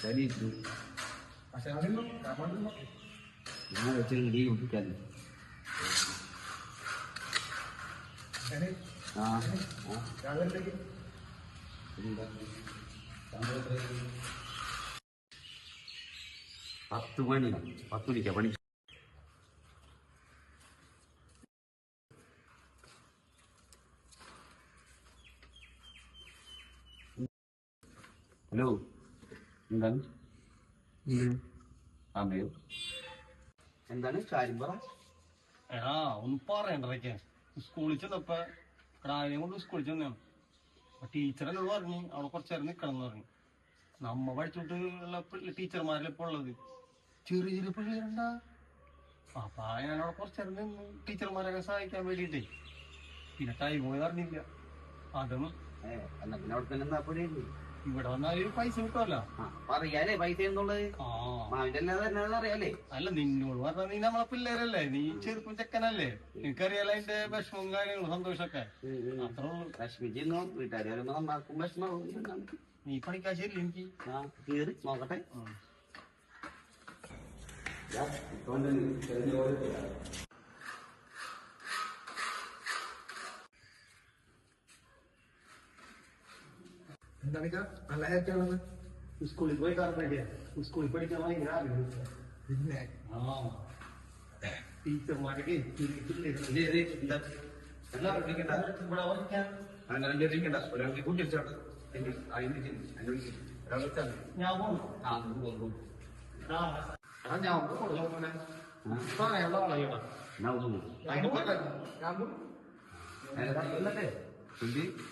ഞാൻ വെച്ച് ഇടി കുട്ടിക്കാതെ പത്ത് മണിക്കാ പണി. ഹലോ, എന്താണ് അമ്മയോ? എന്താണ് കാര്യം പറ. ഒന്നും പറയണ്ടതൊക്കെ. സ്കൂളിൽ ചെന്നപ്പോ രാവിലെ കൊണ്ട് സ്കൂളിൽ ചെന്നാണ്. ടീച്ചർ എന്നോട് പറഞ്ഞു അവിടെ കുറച്ചേരം നിക്കണം എന്ന് പറഞ്ഞു. നമ്മ പഠിച്ചോട്ടുള്ള ടീച്ചർമാരിൽ ഇപ്പൊ ഉള്ളത് ചെറിയ ചെറിയ പിള്ളേരുണ്ടാ. അപ്പൊ ഞാനവിടെ കുറച്ചേരം നിന്ന് ടീച്ചർമാരൊക്കെ സഹായിക്കാൻ വേണ്ടിട്ടേ. പിന്നെ ടൈം പോയി അറിഞ്ഞില്ല. അതൊന്നും ഇവിടെ വന്നാലും പൈസ കിട്ടുമല്ലോ. പറയാലേ പൈസ എന്നുള്ളത്. അറിയാലേ. അല്ല, നിന്നോട് പറഞ്ഞ നീ നമ്മളെ പിള്ളേരല്ലേ, നീ ചെറുപ്പം ചെക്കനല്ലേ, നിനക്കറിയാലോ അതിന്റെ വിഷമവും കാര്യങ്ങളും സന്തോഷമൊക്കെ. അത്രേ ഉള്ളൂ. വിഷമിച്ചിരുന്നു വീട്ടുകാർ നന്നാക്കും വിഷമാവും. നീ പണിക്കാശില്ലേ എനിക്ക് കേറി നോക്കട്ടെ. എന്താണ് സ്കൂളിൽ പോയി കാണാൻ സ്കൂളിൽ പഠിക്കാൻ ഭയങ്കര ആഗ്രഹം. പിന്നെ ടീച്ചർമാരൊക്കെ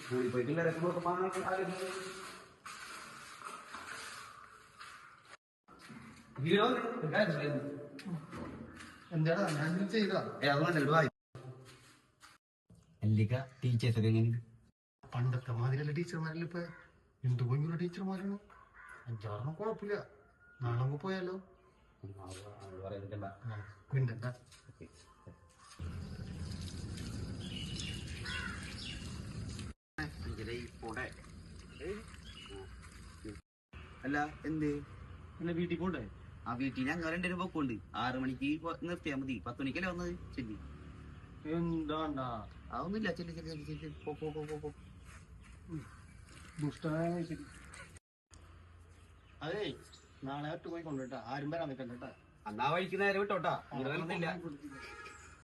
സ്കൂളിൽ പോയിട്ടില്ല. എന്താടാ ഞാൻ ചെയ്താ ടീച്ചേഴ്സൊക്കെ എങ്ങനെ? പണ്ടത്തെ മാതിരല്ല ടീച്ചർമാരിൽ ഇപ്പൊ എന്ത് ഭയങ്കര ടീച്ചർമാരാണ്. 5-6 കുഴപ്പമില്ല. നാളെ നമുക്ക് പോയാലോ? പിന്നെന്താ അല്ല എന്ത് പിന്നെ വീട്ടിൽ പോണ്ടേ? ആ വീട്ടിൽ ഞങ്ങൾ രണ്ടുപേരും പൊക്കോണ്ട് 6 മണിക്ക് നിർത്തിയാൽ മതി. 10 മണിക്കല്ലേ വന്നത്. ചെല്ലി എന്താണ്ടാ അതൊന്നുമില്ല. ചെല്ലി ചെല്ലി ചെല്ലി പോ. അതേ, നാളെ ഒറ്റ പോയി കൊണ്ടുട്ടാ. ആരും വരാൻ നിൽക്കണ്ട. അന്നാ വഴിക്ക് നേരെ വിട്ടോട്ടാ.